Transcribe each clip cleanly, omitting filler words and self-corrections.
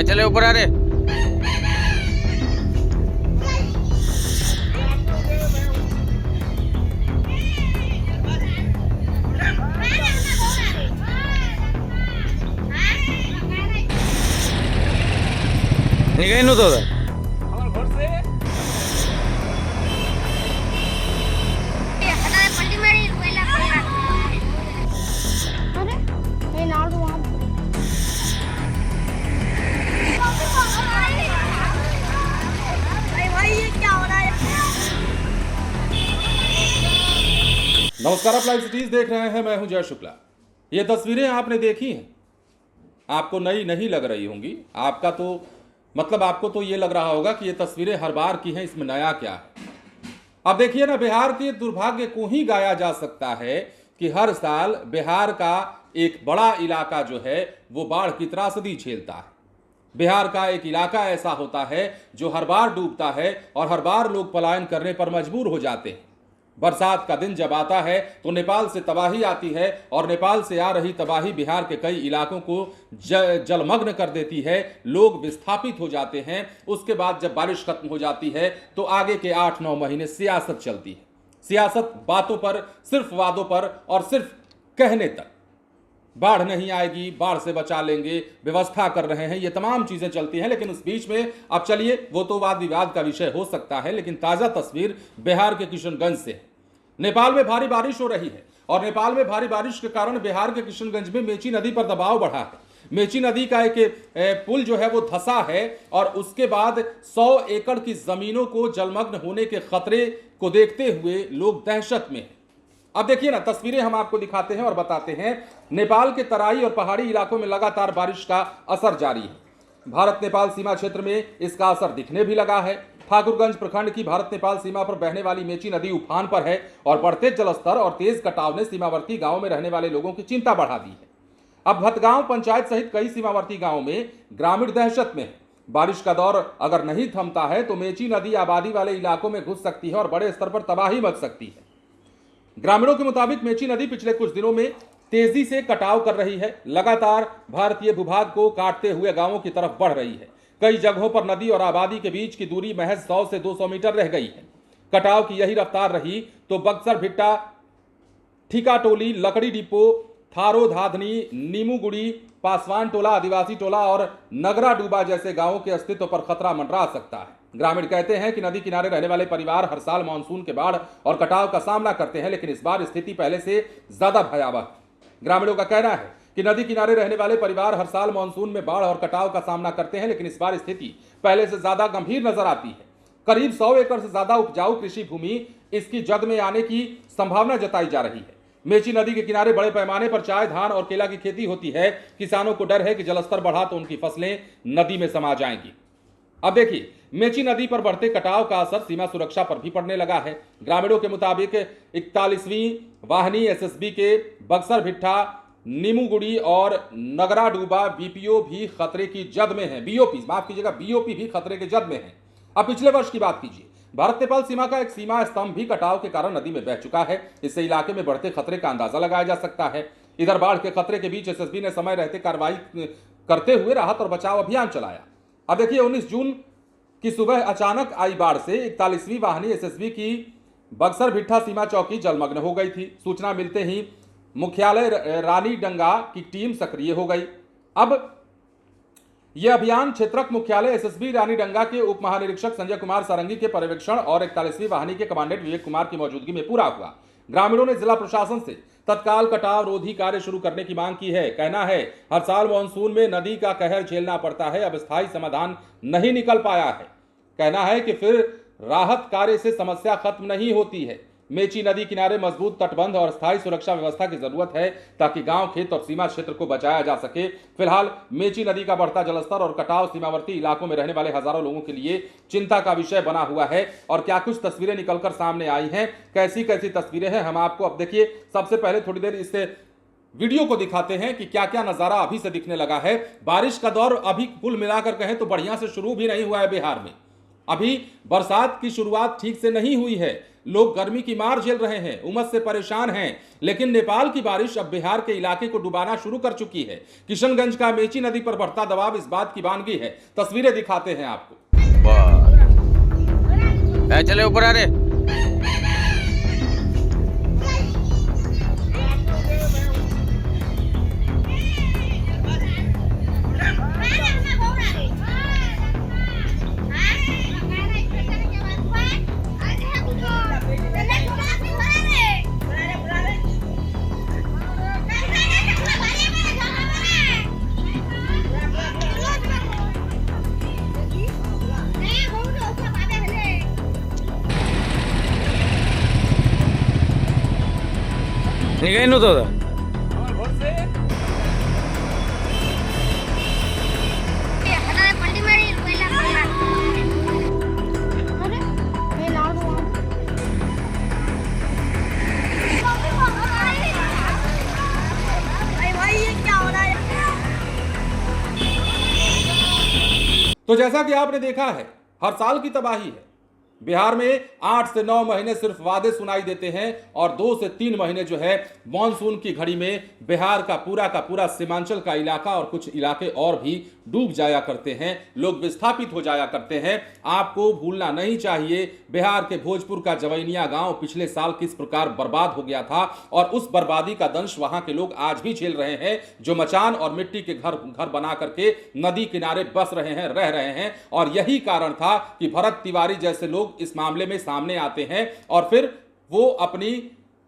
चले ऊपर आ रे। निकल नु तो नमस्कार, आप लाइव सिटीज देख रहे हैं। मैं हूं जय शुक्ला। ये तस्वीरें आपने देखी हैं, आपको नई नहीं लग रही होंगी। आपको तो ये लग रहा होगा कि ये तस्वीरें हर बार की हैं, इसमें नया क्या है। अब देखिए ना, बिहार के दुर्भाग्य को ही गाया जा सकता है कि हर साल बिहार का एक बड़ा इलाका जो है वो बाढ़ की त्रासदी झेलता है। बिहार का एक इलाका ऐसा होता है जो हर बार डूबता है और हर बार लोग पलायन करने पर मजबूर हो जाते हैं। बरसात का दिन जब आता है तो नेपाल से तबाही आती है और नेपाल से आ रही तबाही बिहार के कई इलाकों को जलमग्न कर देती है। लोग विस्थापित हो जाते हैं। उसके बाद जब बारिश खत्म हो जाती है तो आगे के 8-9 महीने सियासत चलती है। सियासत बातों पर, सिर्फ वादों पर और सिर्फ कहने तक। बाढ़ नहीं आएगी, बाढ़ से बचा लेंगे, व्यवस्था कर रहे हैं, ये तमाम चीजें चलती हैं। लेकिन उस बीच में अब चलिए, वो तो वाद विवाद का विषय हो सकता है, लेकिन ताजा तस्वीर बिहार के किशनगंज से है। नेपाल में भारी बारिश हो रही है और नेपाल में भारी बारिश के कारण बिहार के किशनगंज में मेची नदी पर दबाव बढ़ा है। मेची नदी का एक पुल जो है वो धंसा है और उसके बाद 100 एकड़ की जमीनों को जलमग्न होने के खतरे को देखते हुए लोग दहशत में हैं। अब देखिए ना, तस्वीरें हम आपको दिखाते हैं और बताते हैं। नेपाल के तराई और पहाड़ी इलाकों में लगातार बारिश का असर जारी है। भारत नेपाल सीमा क्षेत्र में इसका असर दिखने भी लगा है। ठाकुरगंज प्रखंड की भारत नेपाल सीमा पर बहने वाली मेची नदी उफान पर है और बढ़ते जलस्तर और तेज कटाव ने सीमावर्ती गांवों में रहने वाले लोगों की चिंता बढ़ा दी है। अब भतगांव पंचायत सहित कई सीमावर्ती गांवों में ग्रामीण दहशत में है। बारिश का दौर अगर नहीं थमता है तो मेची नदी आबादी वाले इलाकों में घुस सकती है और बड़े स्तर पर तबाही मच सकती है। ग्रामीणों के मुताबिक मेची नदी पिछले कुछ दिनों में तेजी से कटाव कर रही है। लगातार भारतीय भूभाग को काटते हुए गांवों की तरफ बढ़ रही है। कई जगहों पर नदी और आबादी के बीच की दूरी महज 100 से 200 मीटर रह गई है। कटाव की यही रफ्तार रही तो बक्सर भिट्टा, ठिकाटोली, लकड़ी डिपो, थारो धाधनी, नीमूगुड़ी, पासवान टोला, आदिवासी टोला और नगरा डूबा जैसे गांवों के अस्तित्व पर खतरा मंडरा सकता है। ग्रामीण कहते हैं कि नदी किनारे रहने वाले परिवार हर साल मानसून के बाढ़ और कटाव का सामना करते हैं, लेकिन इस बार स्थिति पहले से ज्यादा भयावह है। ग्रामीणों का कहना है कि नदी किनारे रहने वाले परिवार हर साल मानसून में बाढ़ और कटाव का सामना करते हैं, लेकिन इस बार स्थिति पहले से ज्यादा गंभीर नजर आती है। करीब 100 एकड़ से ज्यादा उपजाऊ कृषि भूमि इसकी जद में आने की संभावना जताई जा रही है। मेची नदी के किनारे बड़े पैमाने पर चाय, धान और केला की खेती होती है। किसानों को डर है कि जलस्तर बढ़ा तो उनकी फसलें नदी में समा जाएंगी। अब देखिए, मेची नदी पर बढ़ते कटाव का असर सीमा सुरक्षा पर भी पड़ने लगा है। ग्रामीणों के मुताबिक 41वीं वाहिनी एसएसबी के बक्सर भिट्ठा, नीमूगुड़ी और नगरा डूबा बीपीओ भी खतरे की जद में है। बीओपी भी खतरे के जद में है। अब पिछले वर्ष की बात कीजिए, भारत नेपाल सीमा का एक सीमा स्तंभ भी कटाव के कारण नदी में बह चुका है। इससे इलाके में बढ़ते खतरे का अंदाजा लगाया जा सकता है। इधर बाढ़ के खतरे के बीच एसएसबी ने समय रहते कार्रवाई करते हुए राहत और बचाव अभियान चलाया। अब देखिए, 19 जून की सुबह अचानक आई बाढ़ से 41वीं वाहिनी एसएसबी की बक्सर भिट्ठा सीमा चौकी जलमग्न हो गई थी। सूचना मिलते ही मुख्यालय रानीडंगा की टीम सक्रिय हो गई। अब यह अभियान क्षेत्रक मुख्यालय एसएसबी रानीडंगा के उप महानिरीक्षक संजय कुमार सारंगी के पर्यवेक्षण और 41वीं वाहिनी के कमांडेंट विवेक कुमार की मौजूदगी में पूरा हुआ। ग्रामीणों ने जिला प्रशासन से तत्काल कटाव रोधी कार्य शुरू करने की मांग की है। कहना है, हर साल मानसून में नदी का कहर झेलना पड़ता है, अब स्थायी समाधान नहीं निकल पाया है। कहना है कि फिर राहत कार्य से समस्या खत्म नहीं होती है। मेची नदी किनारे मजबूत तटबंध और स्थायी सुरक्षा व्यवस्था की जरूरत है ताकि गांव, खेत और सीमा क्षेत्र को बचाया जा सके। फिलहाल मेची नदी का बढ़ता जलस्तर और कटाव सीमावर्ती इलाकों में रहने वाले हजारों लोगों के लिए चिंता का विषय बना हुआ है। और क्या कुछ तस्वीरें निकलकर सामने आई हैं, कैसी कैसी तस्वीरें हैं, हम आपको अब देखिए, सबसे पहले थोड़ी देर इससे वीडियो को दिखाते हैं कि क्या क्या नजारा अभी से दिखने लगा है। बारिश का दौर अभी कुल मिलाकर कहें तो बढ़िया से शुरू भी नहीं हुआ है बिहार में। अभी बरसात की शुरुआत ठीक से नहीं हुई है, लोग गर्मी की मार झेल रहे हैं, उमस से परेशान हैं, लेकिन नेपाल की बारिश अब बिहार के इलाके को डुबाना शुरू कर चुकी है। किशनगंज का मेची नदी पर बढ़ता दबाव इस बात की बानगी है। तस्वीरें दिखाते हैं आपको। चले ऊपर आ रहे। निकाय नव्हतं होतं. तो जैसा कि आपने देखा है, हर साल की तबाही है। बिहार में 8 से 9 महीने सिर्फ वादे सुनाई देते हैं और 2 से 3 महीने जो है मॉनसून की घड़ी में बिहार का पूरा सीमांचल का इलाका और कुछ इलाके और भी डूब जाया करते हैं, लोग विस्थापित हो जाया करते हैं। आपको भूलना नहीं चाहिए बिहार के भोजपुर का जवैनिया गांव पिछले साल किस प्रकार बर्बाद हो गया था और उस बर्बादी का दंश वहां के लोग आज भी झेल रहे हैं, जो मचान और मिट्टी के घर बना करके नदी किनारे बस रहे हैं, रह रहे हैं। और यही कारण था कि भरत तिवारी जैसे लोग इस मामले में सामने आते हैं और फिर वो अपनी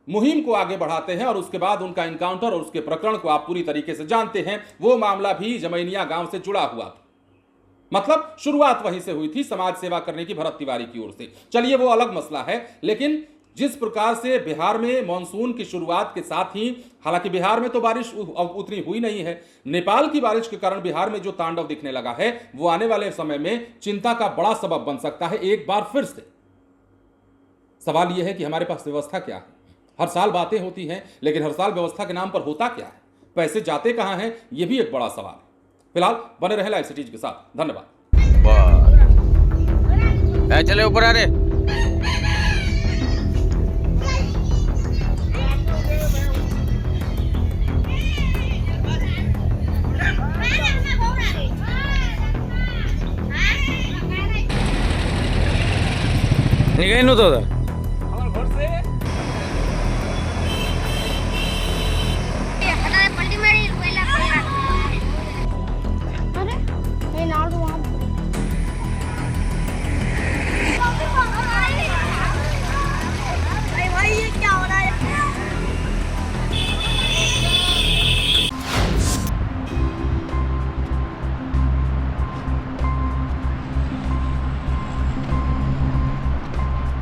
मुहिम को आगे बढ़ाते हैं और उसके बाद उनका इनकाउंटर और उसके प्रकरण को आप पूरी तरीके से जानते हैं। वो मामला भी जमैनिया गांव से जुड़ा हुआ था, मतलब शुरुआत वहीं से हुई थी समाज सेवा करने की भरत तिवारी की ओर से। चलिए वो अलग मसला है, लेकिन जिस प्रकार से बिहार में मॉनसून की शुरुआत के साथ ही, हालांकि बिहार में तो बारिश उतनी हुई नहीं है, नेपाल की बारिश के कारण बिहार में जो तांडव दिखने लगा है वो आने वाले समय में चिंता का बड़ा सबब बन सकता है। एक बार फिर से सवाल यह है कि हमारे पास व्यवस्था क्या है। हर साल बातें होती हैं, लेकिन हर साल व्यवस्था के नाम पर होता क्या है, पैसे जाते कहां हैं, यह भी एक बड़ा सवाल है। फिलहाल बने रहे लाइव सिटीज के साथ। धन्यवाद। चले ऊपर आ रहे। निकाय नव्हतं होतं.